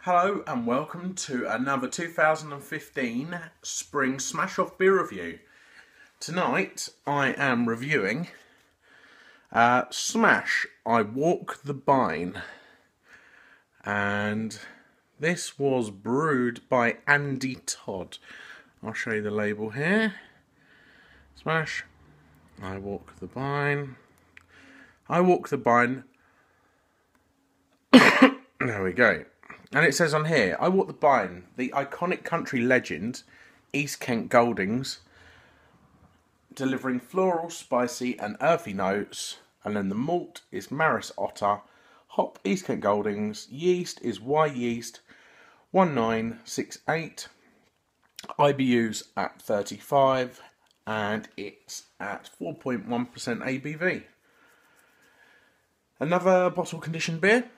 Hello and welcome to another 2015 Spring Smash Off beer review. Tonight I am reviewing Smash I Walk the Bine, and this was brewed by Andy Todd. I'll show you the label here. Smash I Walk the Bine. I Walk the Bine. There we go. And it says on here, I Walk the Bine, the iconic country legend, East Kent Goldings, delivering floral, spicy and earthy notes. And then the malt is Maris Otter, hop East Kent Goldings, yeast is Y Yeast 1968, IBUs at 35, and it's at 4.1% ABV. Another bottle conditioned beer.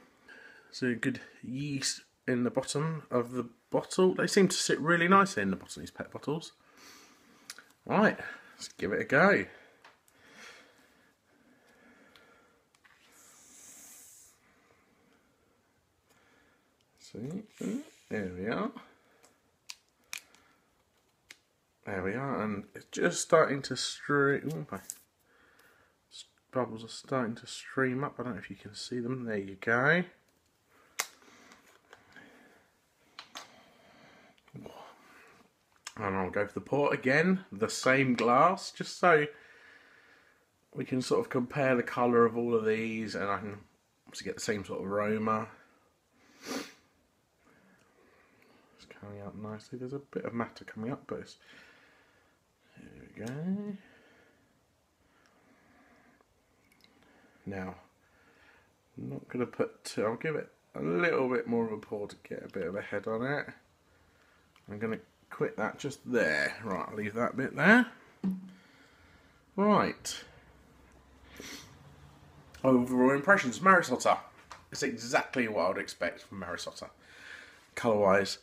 So good yeast in the bottom of the bottle. They seem to sit really nicely in the bottom of these pet bottles. Right, let's give it a go. See, there we are. There we are, and it's just starting to stream. Bubbles are starting to stream up. I don't know if you can see them. There you go. And I'll go for the port again, the same glass, just so we can sort of compare the colour of all of these, and I can obviously get the same sort of aroma. It's coming out nicely. There's a bit of matter coming up, but it's... There we go. Now, I'm not going to put... I'll give it a little bit more of a pour to get a bit of a head on it. I'm going to quit that just there. Right, I'll leave that bit there. Right. Overall impressions, Maris Otter. It's exactly what I would expect from Maris Otter. Colour-wise,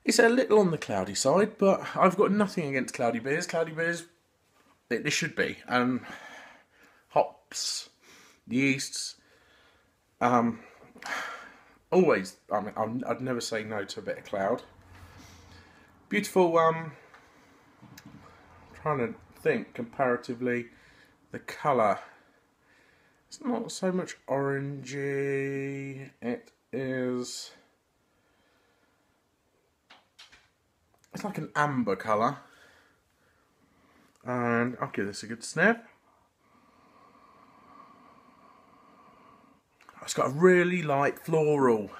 it's a little on the cloudy side, but I've got nothing against cloudy beers. Cloudy beers, this should be. Hops, yeasts, always, I mean, I'd never say no to a bit of cloud. Beautiful, trying to think comparatively, the colour, it's not so much orangey, it's like an amber colour, and I'll give this a good sniff. It's got a really light floral,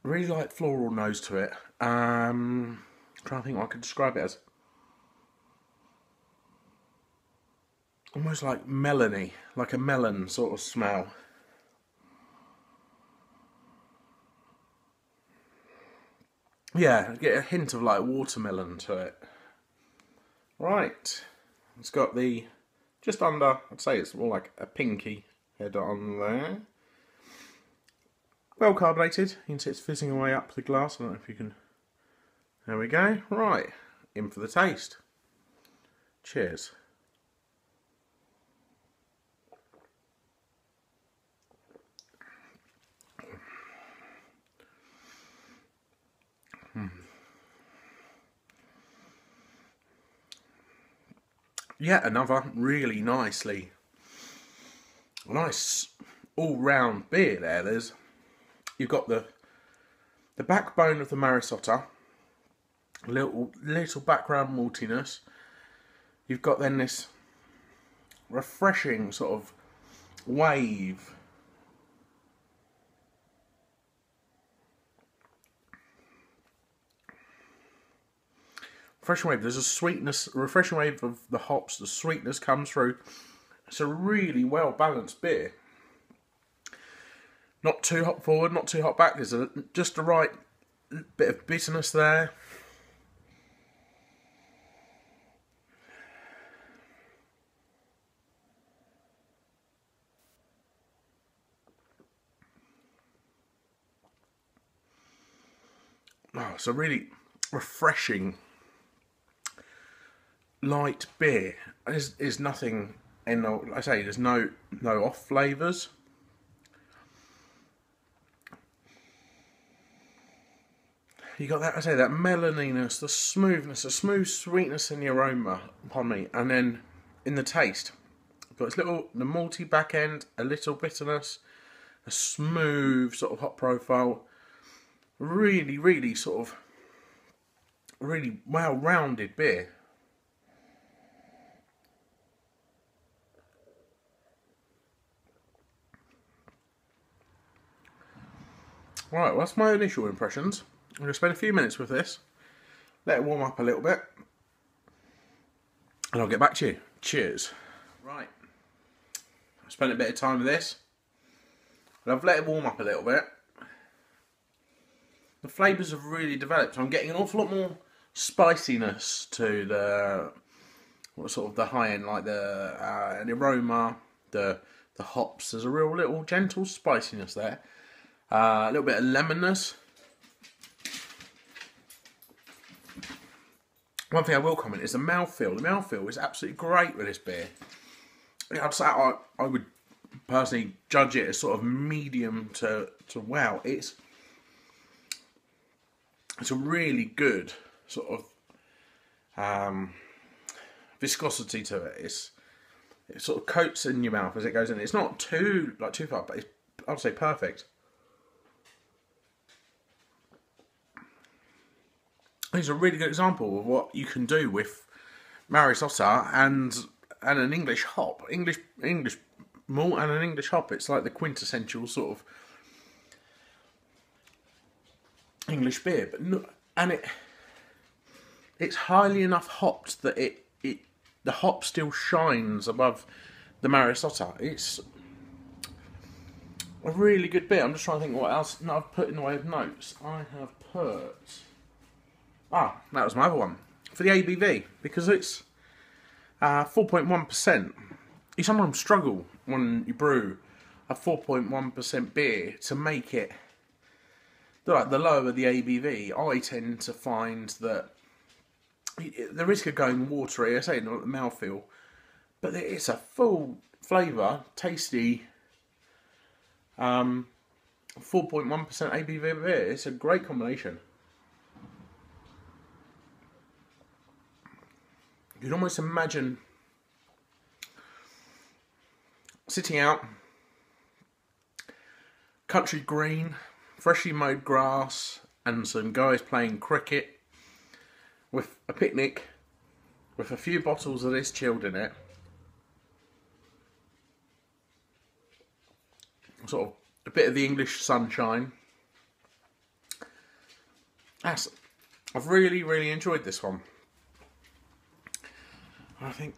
really light floral nose to it. I'm trying to think what I could describe it as. Almost like melony, like a melon sort of smell. Yeah, I get a hint of like watermelon to it. Right, it's got the just under, I'd say it's more like a pinky head on there. Well carbonated, you can see it's fizzing away up the glass. I don't know if you can. There we go. Right, in for the taste. Cheers. Yet another really nice all-round beer there. You've got the backbone of the Maris Otter, little background maltiness. You've got then this refreshing sort of wave. Refreshing wave. There's a sweetness, a refreshing wave of the hops. The sweetness comes through. It's a really well balanced beer. Not too hop forward, not too hop back. There's just the right bit of bitterness there. Oh, it's a really refreshing light beer. There's nothing in the, like I say, there's no no off flavours. You got that, I say, that melaniness, the smoothness, the smooth sweetness in the aroma, pardon me, and then in the taste. Got this little, the malty back end, a little bitterness, a smooth sort of hop profile. Really, really sort of, really well-rounded beer. Right, well, that's my initial impressions. I'm going to spend a few minutes with this, let it warm up a little bit, and I'll get back to you. Cheers. Right, I've spent a bit of time with this, and I've let it warm up a little bit. The flavours have really developed. I'm getting an awful lot more spiciness to the sort of the high end, like the aroma, the hops. There's a real little gentle spiciness there. A little bit of lemonness. One thing I will comment is the mouthfeel. The mouthfeel is absolutely great with this beer. I'd say I would personally judge it as sort of medium to wow. It's a really good sort of viscosity to it. It sort of coats in your mouth as it goes in. It's not too far, but it's, I'd say, perfect. It's a really good example of what you can do with Marisotta and an English hop, English malt and an English hop. It's like the quintessential sort of English beer, but no, and it's highly enough hopped that the hop still shines above the Marisotta. It's a really good beer. I'm just trying to think what else I've put in the way of notes. I have put. That was my other one. For the ABV, because it's 4.1%. You sometimes struggle when you brew a 4.1% beer to make it, like the lower the ABV, I tend to find that the risk of going watery, I say not the mouthfeel, but it's a full flavour, tasty 4.1% ABV beer. It's a great combination. You can almost imagine sitting out, country green, freshly mowed grass, and some guys playing cricket with a picnic, with a few bottles of this chilled in it. Sort of a bit of the English sunshine. I've really, really enjoyed this one. I think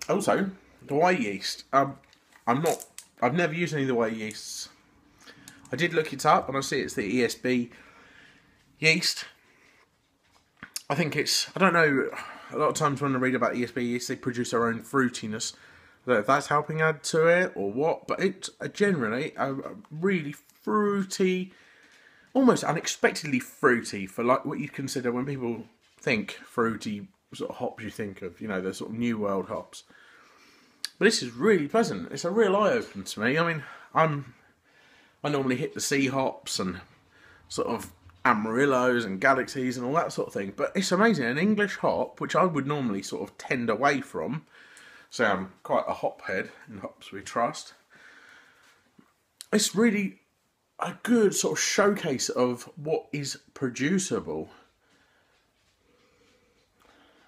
also the whey yeast. I've never used any of the whey yeasts. I did look it up and I see it's the ESB yeast. I think I don't know, a lot of times when I read about ESB yeast they produce their own fruitiness. I don't know if that's helping add to it or what, but it's generally a really fruity, almost unexpectedly fruity for like what you'd consider when people think fruity sort of hops you think of, you know, the sort of New World hops. But this is really pleasant. It's a real eye-opener to me. I mean, I normally hit the sea hops and sort of Amarillos and Galaxies and all that sort of thing. But it's amazing. An English hop, which I would normally sort of tend away from. So I'm quite a hop head in Hops We Trust. It's really a good sort of showcase of what is producible.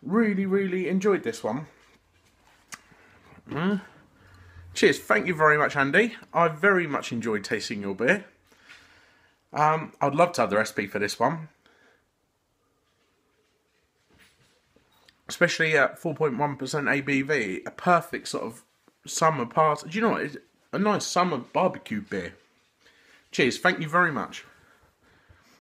Really, really enjoyed this one. Cheers. Thank you very much, Andy. I very much enjoyed tasting your beer. I'd love to have the recipe for this one. Especially at 4.1% ABV. A perfect sort of summer party. Do you know what? It's a nice summer barbecue beer. Cheers. Thank you very much.